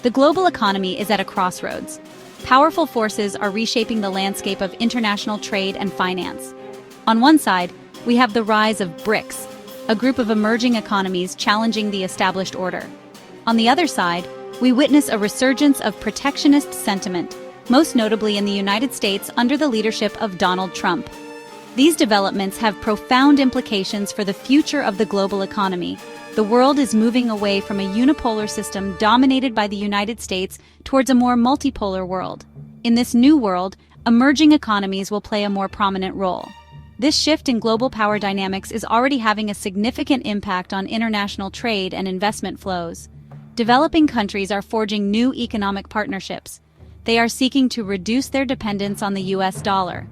The global economy is at a crossroads. Powerful forces are reshaping the landscape of international trade and finance. On one side, we have the rise of BRICS, a group of emerging economies challenging the established order. On the other side, we witness a resurgence of protectionist sentiment, most notably in the United States under the leadership of Donald Trump. These developments have profound implications for the future of the global economy. The world is moving away from a unipolar system dominated by the United States towards a more multipolar world. In this new world, emerging economies will play a more prominent role. This shift in global power dynamics is already having a significant impact on international trade and investment flows. Developing countries are forging new economic partnerships. They are seeking to reduce their dependence on the U.S. dollar.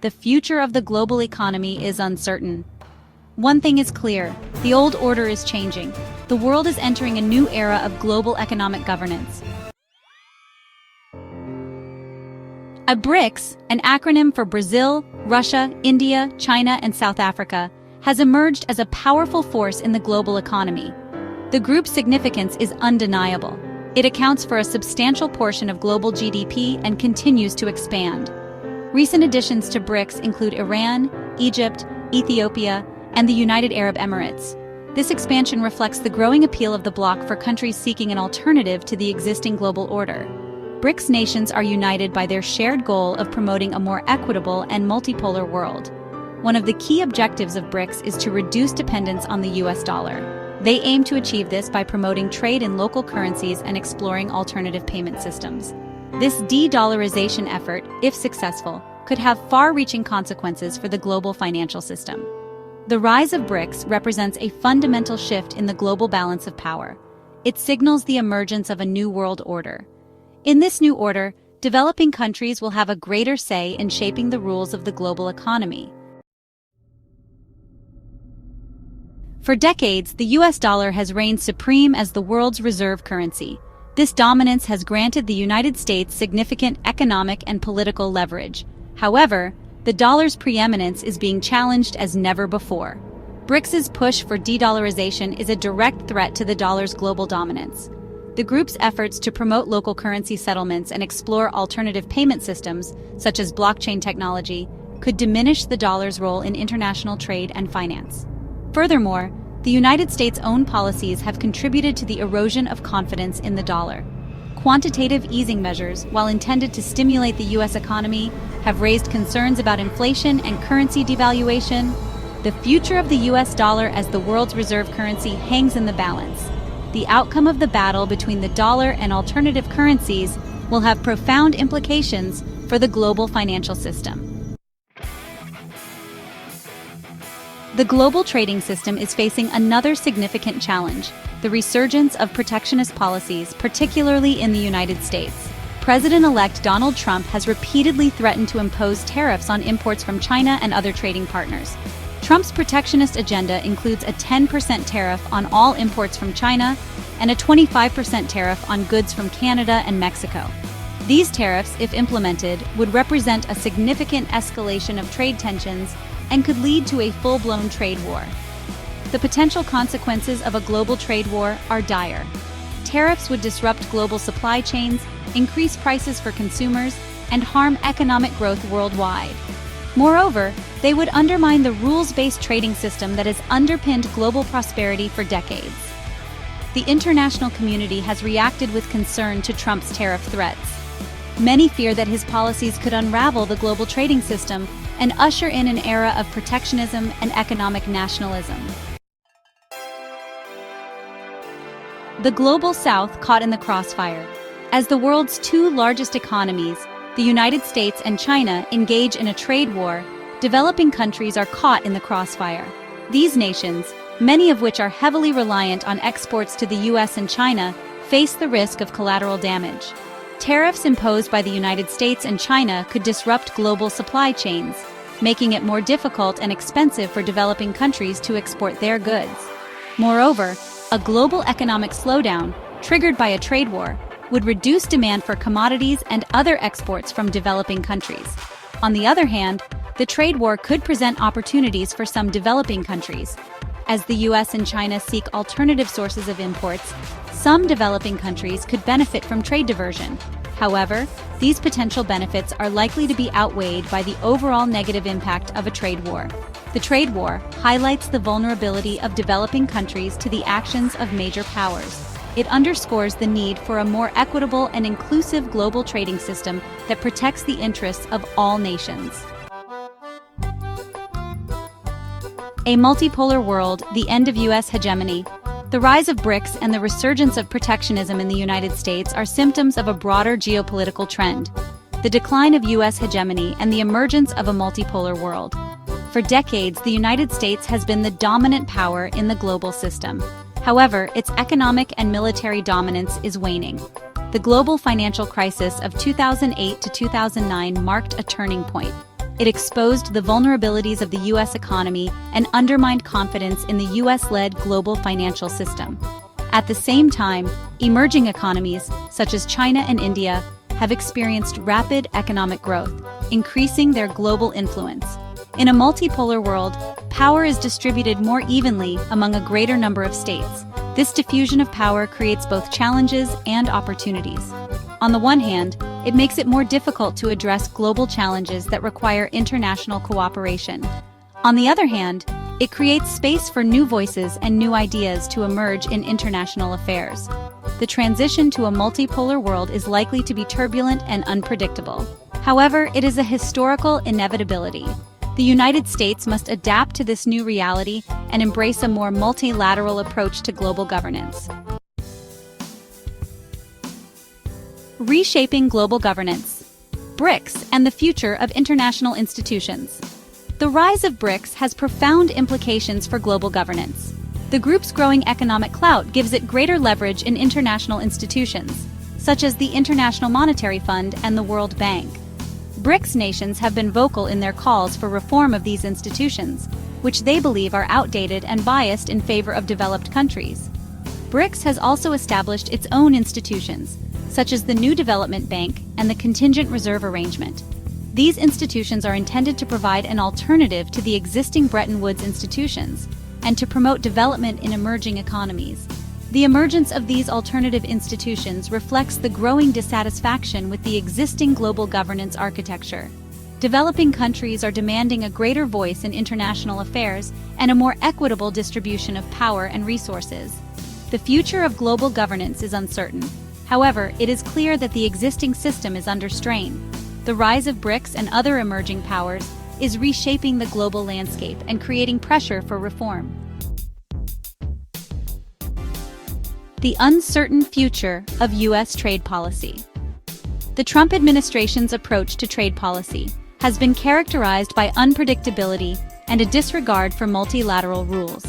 The future of the global economy is uncertain. One thing is clear, the old order is changing. The world is entering a new era of global economic governance. A BRICS, an acronym for Brazil, Russia, India, China, and South Africa, has emerged as a powerful force in the global economy. The group's significance is undeniable. It accounts for a substantial portion of global GDP and continues to expand. Recent additions to BRICS include Iran, Egypt, Ethiopia, and the United Arab Emirates. This expansion reflects the growing appeal of the bloc for countries seeking an alternative to the existing global order. BRICS nations are united by their shared goal of promoting a more equitable and multipolar world. One of the key objectives of BRICS is to reduce dependence on the U.S. dollar. They aim to achieve this by promoting trade in local currencies and exploring alternative payment systems. This de-dollarization effort, if successful, could have far-reaching consequences for the global financial system. The rise of BRICS represents a fundamental shift in the global balance of power. It signals the emergence of a new world order. In this new order, developing countries will have a greater say in shaping the rules of the global economy. For decades, the U.S. dollar has reigned supreme as the world's reserve currency. This dominance has granted the United States significant economic and political leverage. However, the dollar's preeminence is being challenged as never before. BRICS's push for de-dollarization is a direct threat to the dollar's global dominance. The group's efforts to promote local currency settlements and explore alternative payment systems, such as blockchain technology, could diminish the dollar's role in international trade and finance. Furthermore, the United States' own policies have contributed to the erosion of confidence in the dollar. Quantitative easing measures, while intended to stimulate the U.S. economy, have raised concerns about inflation and currency devaluation. The future of the U.S. dollar as the world's reserve currency hangs in the balance. The outcome of the battle between the dollar and alternative currencies will have profound implications for the global financial system. The global trading system is facing another significant challenge: the resurgence of protectionist policies, particularly in the United States. President-elect Donald Trump has repeatedly threatened to impose tariffs on imports from China and other trading partners. Trump's protectionist agenda includes a 10% tariff on all imports from China and a 25% tariff on goods from Canada and Mexico. These tariffs, if implemented, would represent a significant escalation of trade tensions and could lead to a full-blown trade war. The potential consequences of a global trade war are dire. Tariffs would disrupt global supply chains, increase prices for consumers, and harm economic growth worldwide. Moreover, they would undermine the rules-based trading system that has underpinned global prosperity for decades. The international community has reacted with concern to Trump's tariff threats. Many fear that his policies could unravel the global trading system and usher in an era of protectionism and economic nationalism. The Global South caught in the crossfire. As the world's two largest economies, the United States and China, engage in a trade war, developing countries are caught in the crossfire. These nations, many of which are heavily reliant on exports to the U.S. and China, face the risk of collateral damage. Tariffs imposed by the United States and China could disrupt global supply chains, making it more difficult and expensive for developing countries to export their goods. Moreover, a global economic slowdown, triggered by a trade war, would reduce demand for commodities and other exports from developing countries. On the other hand, the trade war could present opportunities for some developing countries. As the U.S. and China seek alternative sources of imports, some developing countries could benefit from trade diversion. However, these potential benefits are likely to be outweighed by the overall negative impact of a trade war. The trade war highlights the vulnerability of developing countries to the actions of major powers. It underscores the need for a more equitable and inclusive global trading system that protects the interests of all nations. A multipolar world, the end of U.S. hegemony. The rise of BRICS and the resurgence of protectionism in the United States are symptoms of a broader geopolitical trend, the decline of U.S. hegemony and the emergence of a multipolar world. For decades, the United States has been the dominant power in the global system. However, its economic and military dominance is waning. The global financial crisis of 2008 to 2009 marked a turning point. It exposed the vulnerabilities of the U.S. economy and undermined confidence in the U.S.-led global financial system. At the same time, emerging economies, such as China and India, have experienced rapid economic growth, increasing their global influence. In a multipolar world, power is distributed more evenly among a greater number of states. This diffusion of power creates both challenges and opportunities. On the one hand, it makes it more difficult to address global challenges that require international cooperation. On the other hand, it creates space for new voices and new ideas to emerge in international affairs. The transition to a multipolar world is likely to be turbulent and unpredictable. However, it is a historical inevitability. The United States must adapt to this new reality and embrace a more multilateral approach to global governance. Reshaping global governance. BRICS and the future of international institutions. The rise of BRICS has profound implications for global governance. The group's growing economic clout gives it greater leverage in international institutions, such as the International Monetary Fund and the World Bank. BRICS nations have been vocal in their calls for reform of these institutions, which they believe are outdated and biased in favor of developed countries. BRICS has also established its own institutions, such as the New Development Bank and the Contingent Reserve Arrangement. These institutions are intended to provide an alternative to the existing Bretton Woods institutions and to promote development in emerging economies. The emergence of these alternative institutions reflects the growing dissatisfaction with the existing global governance architecture. Developing countries are demanding a greater voice in international affairs and a more equitable distribution of power and resources. The future of global governance is uncertain. However, it is clear that the existing system is under strain. The rise of BRICS and other emerging powers is reshaping the global landscape and creating pressure for reform. The uncertain future of U.S. trade policy. The Trump administration's approach to trade policy has been characterized by unpredictability and a disregard for multilateral rules.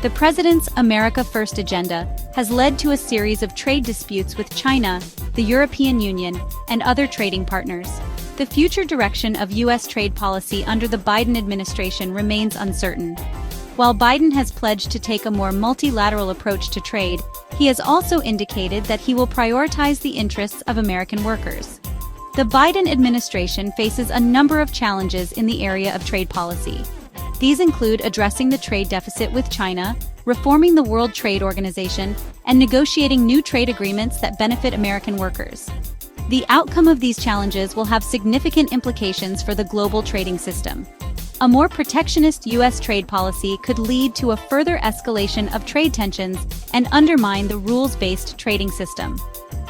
The president's America First agenda has led to a series of trade disputes with China, the European Union, and other trading partners. The future direction of U.S. trade policy under the Biden administration remains uncertain. While Biden has pledged to take a more multilateral approach to trade, he has also indicated that he will prioritize the interests of American workers. The Biden administration faces a number of challenges in the area of trade policy. These include addressing the trade deficit with China, reforming the World Trade Organization, and negotiating new trade agreements that benefit American workers. The outcome of these challenges will have significant implications for the global trading system. A more protectionist U.S. trade policy could lead to a further escalation of trade tensions and undermine the rules-based trading system.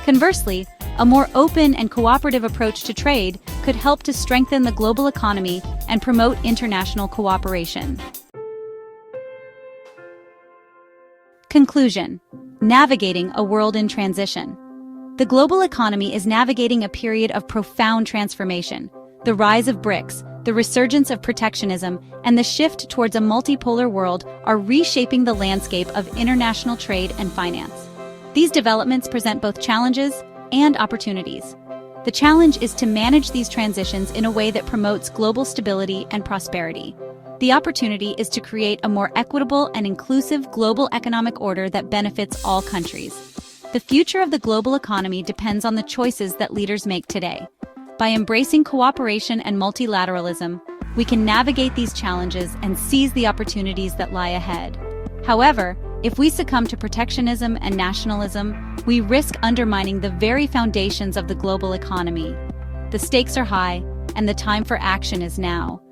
Conversely, a more open and cooperative approach to trade could help to strengthen the global economy and promote international cooperation. Conclusion: navigating a world in transition. The global economy is navigating a period of profound transformation. The rise of BRICS, the resurgence of protectionism, and the shift towards a multipolar world are reshaping the landscape of international trade and finance. These developments present both challenges and opportunities. The challenge is to manage these transitions in a way that promotes global stability and prosperity. The opportunity is to create a more equitable and inclusive global economic order that benefits all countries. The future of the global economy depends on the choices that leaders make today. By embracing cooperation and multilateralism, we can navigate these challenges and seize the opportunities that lie ahead. However, if we succumb to protectionism and nationalism, we risk undermining the very foundations of the global economy. The stakes are high, and the time for action is now.